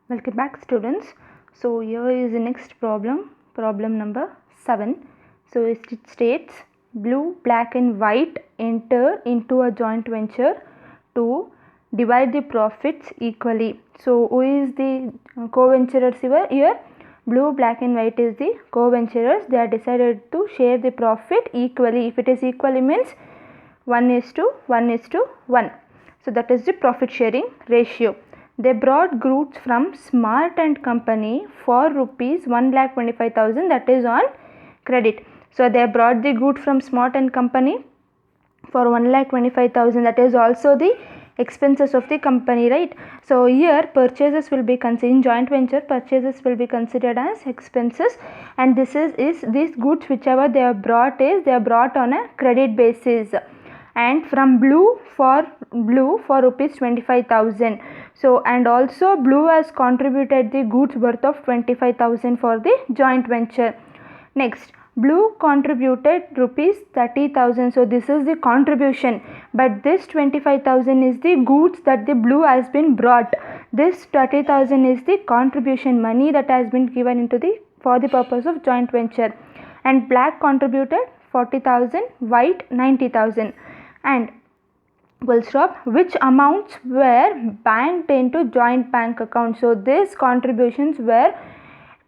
Welcome back, students. So here is the next problem number 7. So it states blue, black and white enter into a joint venture to divide the profits equally. So who is the co-venturers here? Blue, black and white is the co-venturers. They are decided to share the profit equally. If it is equally means 1:1:1. So that is the profit sharing ratio. They brought goods from Smart and Company for rupees 1,25,000, that is on credit. So they brought the good from Smart and Company for 1,25,000, that is also the expenses of the company, right? So here purchases will be considered in joint venture, purchases will be considered as expenses, and this is these goods whichever they are brought on a credit basis. And from blue for rupees 25,000. So and also blue has contributed the goods worth of 25,000 for the joint venture. Next, blue contributed rupees 30,000. So this is the contribution, but this 25,000 is the goods that the blue has been brought. This 30,000 is the contribution money that has been given into the for the purpose of joint venture. And black contributed 40,000, white 90,000. And full stop, which amounts were banked into joint bank account. So these contributions were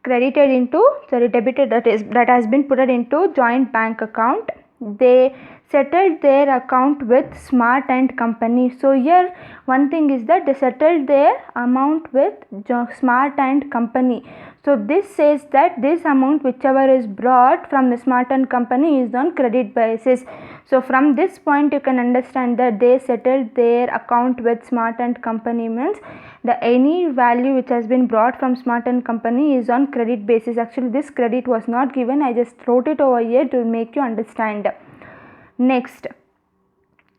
credited into debited, that has been put into joint bank account. They settled their account with Smart and Company. So here one thing is that they settled their amount with Smart and Company. So this says that this amount whichever is brought from the Smart and Company is on credit basis. So from this point you can understand that they settled their account with Smart and Company means the any value which has been brought from Smart and Company is on credit basis. Actually this credit was not given, I just wrote it over here to make you understand. Next,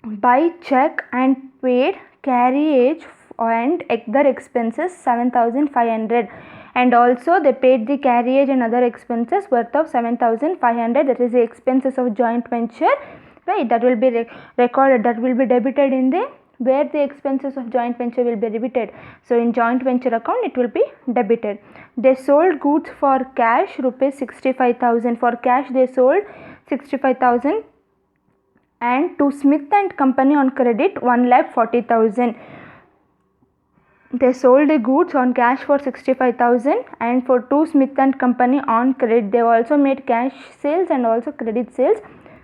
by check and paid carriage and other expenses 7,500, and also they paid the carriage and other expenses worth of 7,500, that is the expenses of joint venture, right? That will be recorded, that will be debited in the where the expenses of joint venture will be debited. So in joint venture account it will be debited. They sold goods for cash rupees 65,000. For cash they sold 65,000, and to Smith and Company on credit 1,40,000. They sold the goods on cash for 65,000, and for to Smith and Company on credit. They also made cash sales and also credit sales.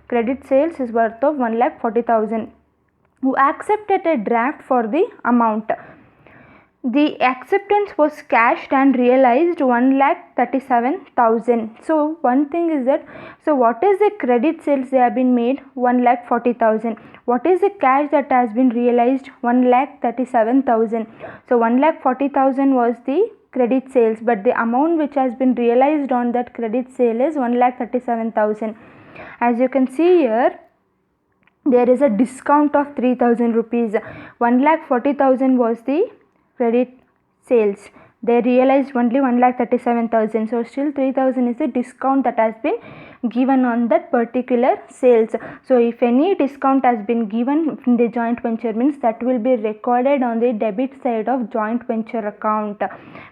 Credit sales is worth of 1,40,000. Who accepted a draft for the amount. The acceptance was cashed and realized 1,37,000. So one thing is that, so what is the credit sales they have been made? 1,40,000. What is the cash that has been realized? 1,37,000. So 1,40,000 was the credit sales, but the amount which has been realized on that credit sale is 1,37,000. As you can see here, there is a discount of 3,000 rupees. 1,40,000 was the credit sales. They realized only 1,37,000. So still 3,000 is the discount that has been given on that particular sales. So if any discount has been given in the joint venture means that will be recorded on the debit side of joint venture account,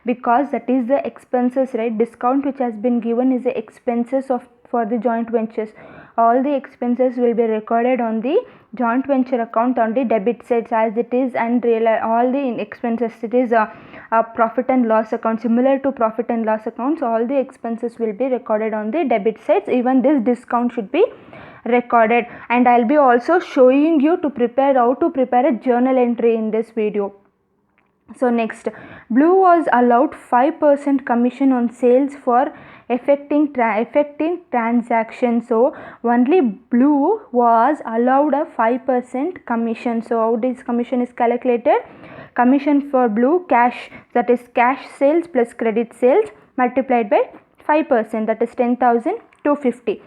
because that is the expenses, right? Discount which has been given is the expenses of for the joint ventures. All the expenses will be recorded on the joint venture account on the debit side as it is, and all the expenses, it is a profit and loss account, similar to profit and loss accounts. All the expenses will be recorded on the debit sides. Even this discount should be recorded, and I'll be also showing you to prepare how to prepare a journal entry in this video. So next, blue was allowed 5% commission on sales for effecting transaction. So only blue was allowed a 5% commission. So how this commission is calculated? Commission for blue cash, that is cash sales plus credit sales multiplied by 5%, that is 10,250.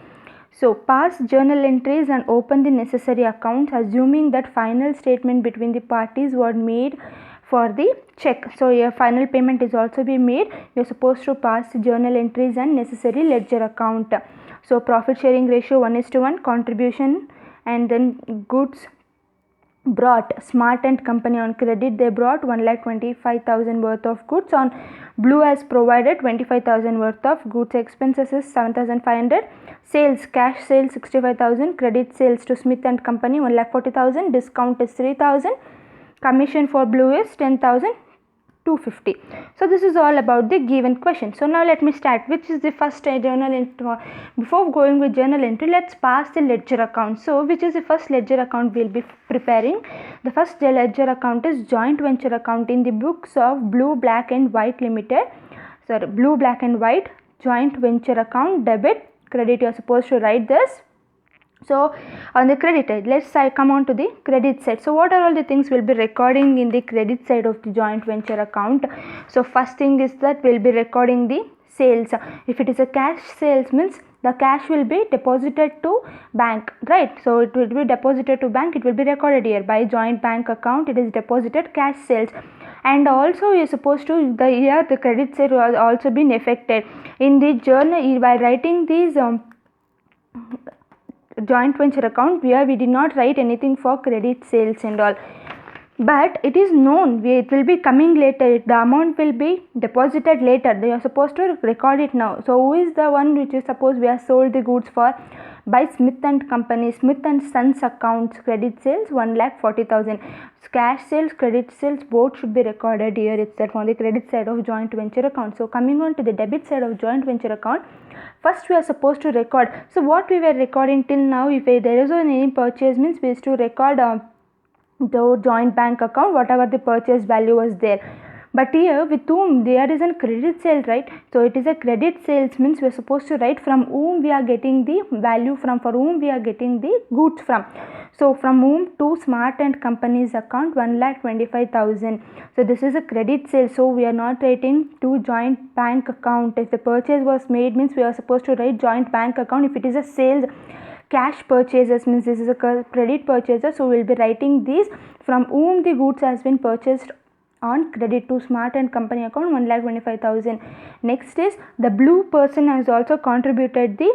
So pass journal entries and open the necessary accounts, assuming that final statement between the parties were made for the check. So your final payment is also be made. You're supposed to pass journal entries and necessary ledger account. So profit sharing ratio 1:1, contribution and then goods brought Smart and Company on credit. They brought 1,25,000 worth of goods. On Blue has provided 25,000 worth of goods. Expenses is 7,500. Sales, cash sales 65,000. Credit sales to Smith and Company 1,40,000. Discount is 3,000. Commission for Blue is 10,250. So this is all about the given question. So now let me start. Which is the first journal entry? Before going with journal entry, let's pass the ledger account. So which is the first ledger account we'll be preparing? The first ledger account is joint venture account in the books of Blue Black and White Limited. Sorry, Blue Black and White joint venture account. Debit, credit, you are supposed to write this. So on the credit side, let's come on to the credit side. So what are all the things we'll be recording in the credit side of the joint venture account? So first thing is that we'll be recording the sales. If it is a cash sales, means the cash will be deposited to bank, right? So it will be deposited to bank, it will be recorded here. By joint bank account, it is deposited cash sales. And also you are supposed to, the credit side will also been affected in the journal by writing these joint venture account. Here we did not write anything for credit sales and all, but it is known it will be coming later. The amount will be deposited later. They are supposed to record it now. So who is the one which is supposed we have sold the goods for? By Smith and Company, Smith and Sons accounts. Credit sales 1,40,000. Cash sales, credit sales, both should be recorded here itself on the credit side of joint venture account. So coming on to the debit side of joint venture account, first we are supposed to record. So what we were recording till now, if there is any purchase, means we used to record the joint bank account, whatever the purchase value was there. But here with whom there is a credit sale, right? So it is a credit sales, means we are supposed to write from whom we are getting the value from, for whom we are getting the goods from. So from whom? To Smart and Company's account 1,25,000. So this is a credit sale. So we are not writing to joint bank account. If the purchase was made, means we are supposed to write joint bank account. If it is a sales, cash purchases, means this is a credit purchaser. So we will be writing these from whom the goods has been purchased on credit to Smart and Company account 1,25,000. Next is the blue person has also contributed the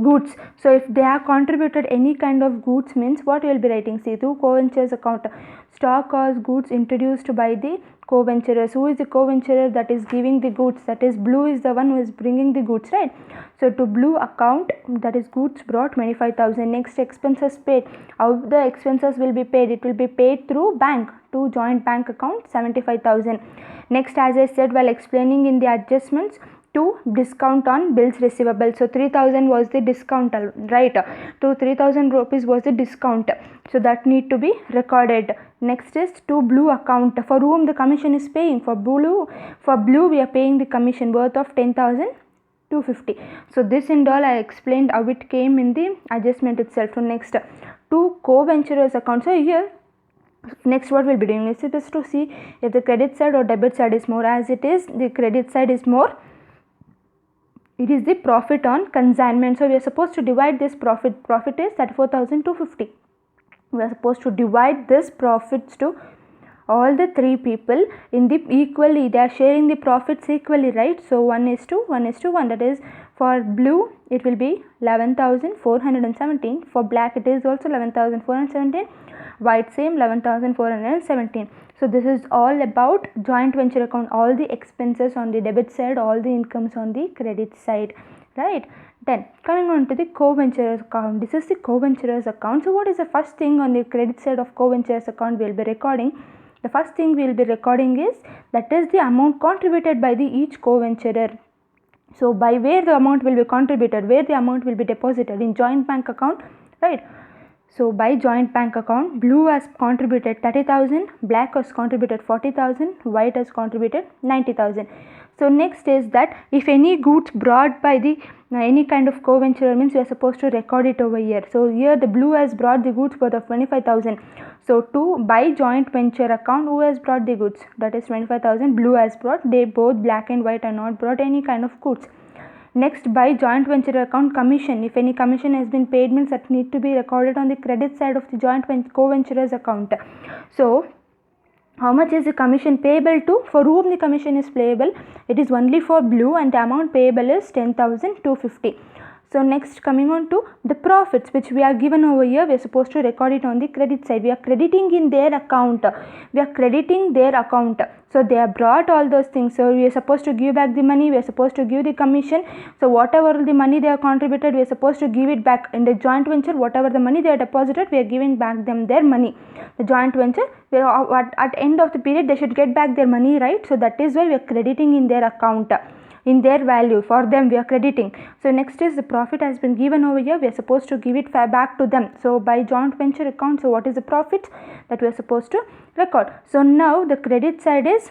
goods. So if they have contributed any kind of goods, means what you will be writing? See, to co-ventures account, stock or goods introduced by the co-venturers. Who is the co-venturer that is giving the goods? That is blue is the one who is bringing the goods, right? So to blue account, that is goods brought 25,000. Next, expenses paid. How the expenses will be paid? It will be paid through bank to joint bank account 75,000. Next, as I said while explaining in the adjustments, to discount on bills receivable. So 3,000 was the discount, right? To 3,000 rupees was the discount. So that need to be recorded. Next is to blue account, for whom the commission is paying. For blue we are paying the commission worth of 10,250. So this and all I explained how it came in the adjustment itself. So next, to co-venturers account. So here next what we'll be doing is to see if the credit side or debit side is more. As it is, the credit side is more, it is the profit on consignment. So we are supposed to divide this profit is 34,250. We are supposed to divide this profits to all the three people in the equally. They are sharing the profits equally, right? So 1:1. That is, for blue it will be 11,417. For black it is also 11,417. White same 11,417. So this is all about joint venture account. All the expenses on the debit side, all the incomes on the credit side, right? Then coming on to the co-venturers account. This is the co-venturers account. So what is the first thing on the credit side of co-venturers account we will be recording? The first thing we will be recording is, that is the amount contributed by the each co-venturer. So by where the amount will be contributed, where the amount will be deposited? In joint bank account, right? So by joint bank account, blue has contributed 30,000, black has contributed 40,000, white has contributed 90,000. So next is that if any goods brought by the any kind of co-venturer, means we are supposed to record it over here. So here the blue has brought the goods worth of 25,000. So to by joint venture account, who has brought the goods? That is 25,000 blue has brought. They both black and white are not brought any kind of goods. Next, by joint venture account, commission. If any commission has been paid, means that need to be recorded on the credit side of the joint co-venturers account. So how much is the commission payable to? For whom the commission is payable? It is only for blue, and the amount payable is 10,250. So next, coming on to the profits which we are given over here, we are supposed to record it on the credit side. We are crediting in their account. We are crediting their account. So they have brought all those things. So we are supposed to give back the money. We are supposed to give the commission. So whatever the money they have contributed, we are supposed to give it back in the joint venture. Whatever the money they have deposited, we are giving back them their money. The joint venture, we are, at end of the period, they should get back their money, right? So that is why we are crediting in their account. In their value, for them we are crediting. So next is the profit has been given over here, we are supposed to give it back to them. So by joint venture account, so what is the profit that we are supposed to record? So now the credit side is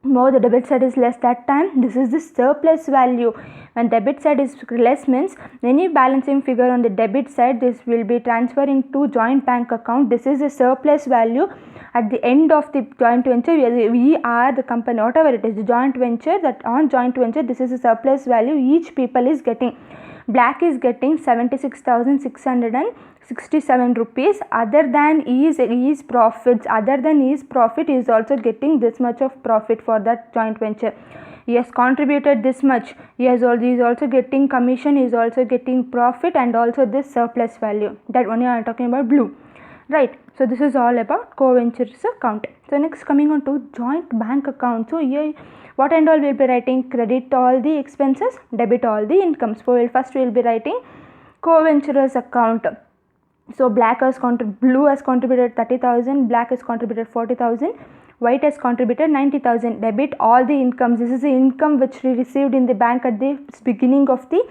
more, the debit side is less. That time this is the surplus value. When debit side is less means any balancing figure on the debit side, this will be transferring to joint bank account. This is a surplus value. At the end of the joint venture, we are the company, whatever it is, the joint venture, that on joint venture, this is a surplus value each people is getting. Black is getting 76,667 rupees. Other than his profits, other than his profit, is also getting this much of profit for that joint venture. He has contributed this much. He is also getting commission. He is also getting profit, and also this surplus value. That one I am talking about blue. Right, so this is all about co-ventures account. So next, coming on to joint bank account. So here what and all we will be writing? Credit all the expenses, debit all the incomes. So first we will be writing co-ventures account. So blue has contributed 30,000, black has contributed 40,000, white has contributed 90,000. Debit all the incomes. This is the income which we received in the bank at the beginning of the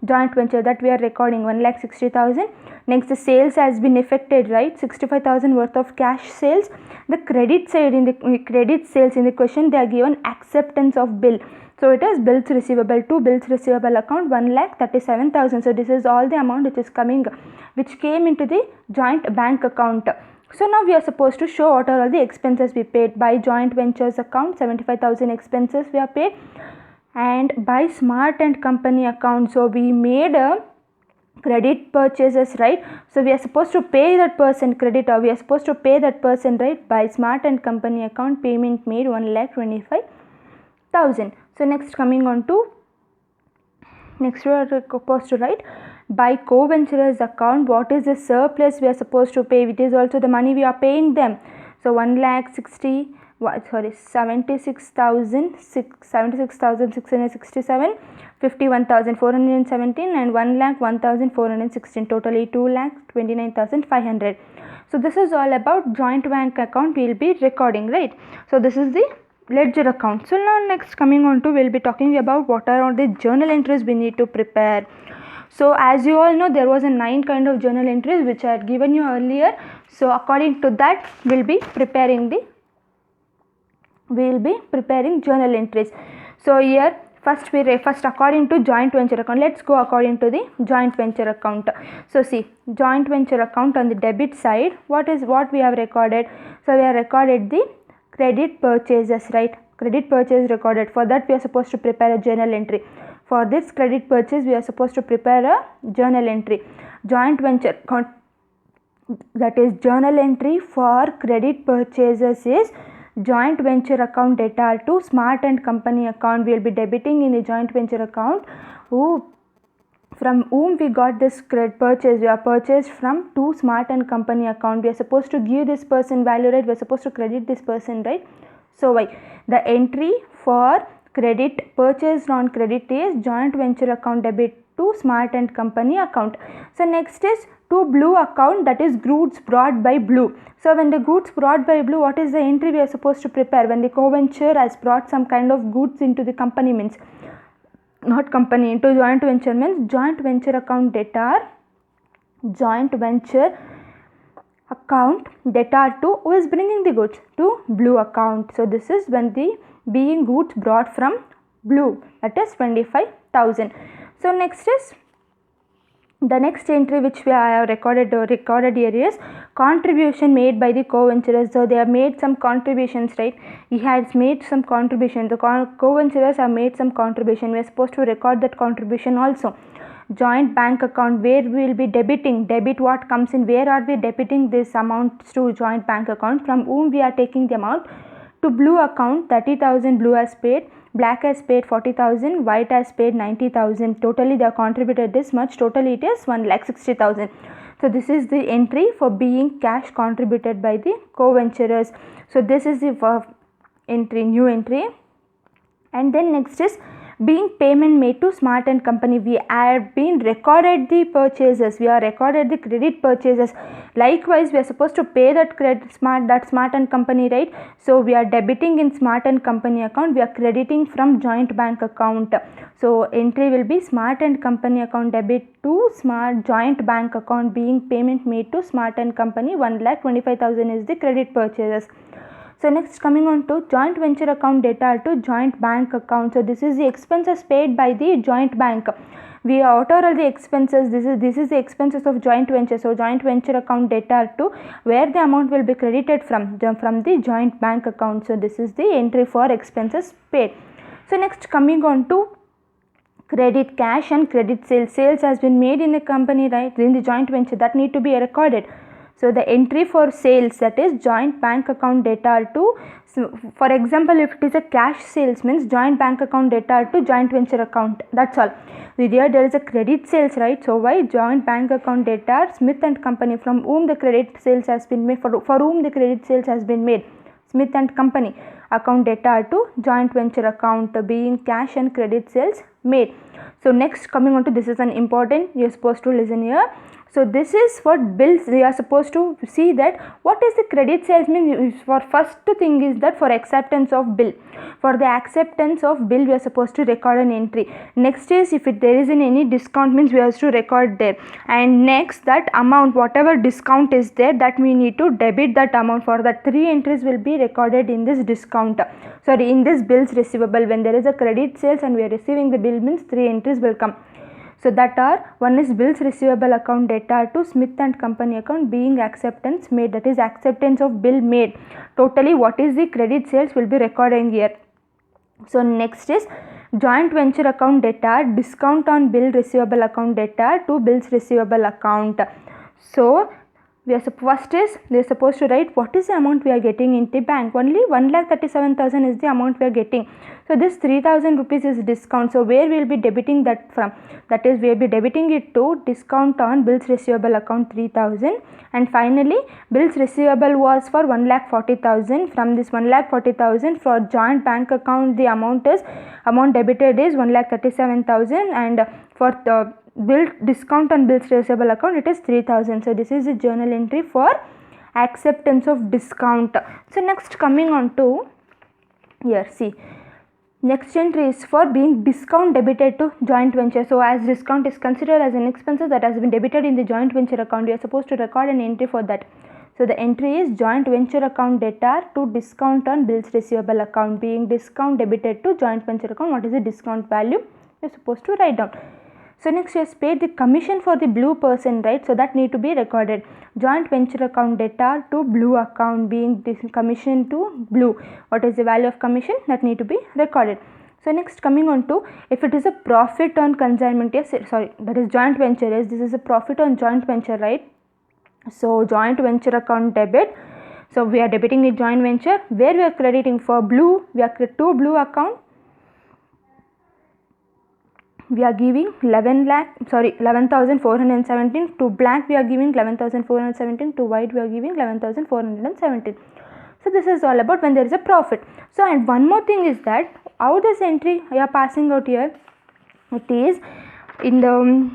joint venture, that we are recording 1,60,000. Next, the sales has been effected, right? 65,000 worth of cash sales. The credit side, in the credit sales in the question, they are given acceptance of bill. So it is bills receivable to bills receivable account 1,37,000. So this is all the amount which is coming, which came into the joint bank account. So now we are supposed to show what are all the expenses we paid. By joint ventures account, 75,000 expenses we are paid, and by Smart and Company account, so we made a credit purchases, right? So we are supposed to pay that person credit, or we are supposed to pay that person, right? By Smart and Company account, payment made 1,25,000. So next, coming on to next, we are supposed to write by co-ventures account, what is the surplus we are supposed to pay? It is also the money we are paying them. So 76,667, 51,417, and 1,01,416, totally 2,29,500. So this is all about joint bank account we will be recording, right? So this is the ledger account. So now next, coming on to, we will be talking about what are all the journal entries we need to prepare. So as you all know, there was a 9 kind of journal entries which I had given you earlier. So according to that, we will be preparing journal entries. So here first according to joint venture account, let's go according to the joint venture account. So see, joint venture account, on the debit side, what we have recorded? So we have recorded the credit purchases, right? Credit purchase recorded. For that we are supposed to prepare a journal entry. For this credit purchase, we are supposed to prepare a journal entry. Joint venture account, that is journal entry for credit purchases, is joint venture account debtor to Smart and Company account. We will be debiting in the joint venture account from whom we got this credit purchase. We are purchased from to Smart and Company account. We are supposed to give this person value, right? We are supposed to credit this person, right? So why the entry for credit purchased on credit is joint venture account debit to Smart and Company account. So next is to blue account, that is goods brought by blue. So when the goods brought by blue, what is the entry we are supposed to prepare? When the co-venture has brought some kind of goods into the company, means not company, into joint venture, means joint venture account debtor, joint venture account debtor to who is bringing the goods? To blue account. So this is when the being goods brought from blue, that is 25,000. So next is the next entry which we have recorded here is contribution made by the co-venturers. So they have made some contributions, right? He has made some contribution. The co-venturers have made some contribution. We are supposed to record that contribution also. Joint bank account, where we will be debiting, debit what comes in, where are we debiting this amount to joint bank account, from whom we are taking the amount. To blue account, 30,000 blue has paid, black has paid 40,000, white has paid 90,000. Totally they have contributed this much. Totally it is 1,60,000. So this is the entry for being cash contributed by the co-venturers. So this is the entry, new entry. And then next is being payment made to Smart and Company. We have been recorded the purchases, we are recorded the credit purchases. Likewise we are supposed to pay that Smart and Company, right? So we are debiting in Smart and Company account, we are crediting from joint bank account. So entry will be Smart and Company account debit to Smart joint bank account, being payment made to Smart and Company. 1,25,000 is the credit purchases. So next, coming on to joint venture account data to joint bank account. So this is the expenses paid by the joint bank. We what are all the expenses? This is the expenses of joint venture. So joint venture account data to where the amount will be credited from the joint bank account. So this is the entry for expenses paid. So next, coming on to credit cash and credit sales. Sales has been made in the company, right, in the joint venture, that need to be recorded. So the entry for sales, that is joint bank account data to, so for example, if it is a cash sales, means joint bank account data to joint venture account, that's all. Here there is a credit sales, right? So why joint bank account data Smith and Company, from whom the credit sales has been made, for whom the credit sales has been made, Smith and Company account data to joint venture account, being cash and credit sales made. So next, coming on to, this is an important, you are supposed to listen here. So this is what bills we are supposed to see, that what is the credit sales mean. For first thing is that for acceptance of bill, for the acceptance of bill we are supposed to record an entry. Next is if there is any discount, means we have to record there. And next, that amount, whatever discount is there, that we need to debit that amount. For that 3 entries will be recorded in this discount, sorry, in this bills receivable. When there is a credit sales and we are receiving the bill, means 3 entries will come. So that are, one is bills receivable account data to Smith and Company account, being acceptance made, that is acceptance of bill made. Totally what is the credit sales will be recording here. So next is joint venture account data, discount on bill receivable account data to bills receivable account. So we are first is they are supposed to write what is the amount we are getting in the bank. Only 1,37,000 is the amount we are getting. So this 3,000 rupees is discount. So where we will be debiting that from? That is, we will be debiting it to discount on bills receivable account 3,000. And finally, bills receivable was for 1,40,000. From this 1,40,000 for joint bank account, the amount debited is 1,37,000, and for the bill discount on bills receivable account it is 3,000. So this is the journal entry for acceptance of discount. So next, coming on to here, see, next entry is for being discount debited to joint venture. So as discount is considered as an expense that has been debited in the joint venture account, we are supposed to record an entry for that. So the entry is joint venture account data to discount on bills receivable account, being discount debited to joint venture account. What is the discount value? You are supposed to write down. So next, you has paid the commission for the blue person, right? So that need to be recorded. Joint venture account data to blue account, being this commission to blue. What is the value of commission? That need to be recorded. So next, coming on to, if it is a profit on consignment, yes, sorry, that is joint venture, yes, this is a profit on joint venture, right? So joint venture account debit. So we are debiting the joint venture, where we are crediting for blue, we are to blue account. We are giving 11,417 to black, we are giving 11,417 to white, we are giving 11,417. So this is all about when there is a profit. So and one more thing is that how this entry we are passing out here, it is in the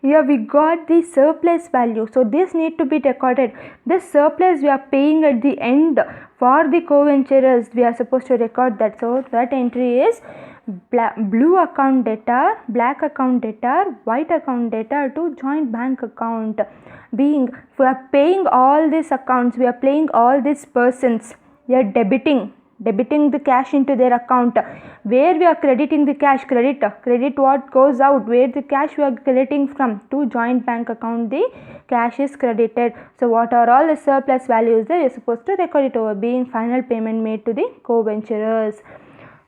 here we got the surplus value. So this need to be recorded. This surplus we are paying at the end for the co-venturers, we are supposed to record that. So that entry is blue account data, black account data, white account data to joint bank account, being we are paying all these accounts, we are paying all these persons, we are debiting the cash into their account, where we are crediting the cash, credit what goes out, where the cash we are crediting from to joint bank account, the cash is credited. So what are all the surplus values there, you are supposed to record it over, being final payment made to the co-venturers.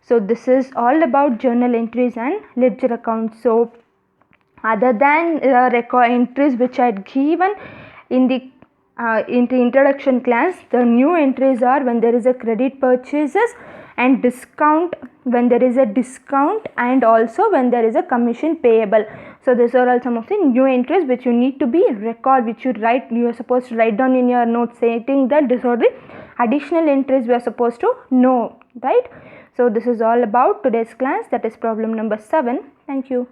So this is all about journal entries and ledger accounts. So other than record entries which I had given in the introduction class, the new entries are when there is a credit purchases and discount when there is a discount, and also when there is a commission payable. So these are all some of the new entries which you need to be record, which you are supposed to write down in your notes, stating that these are the additional entries we are supposed to know, right? So this is all about today's class, that is problem number 7. Thank you.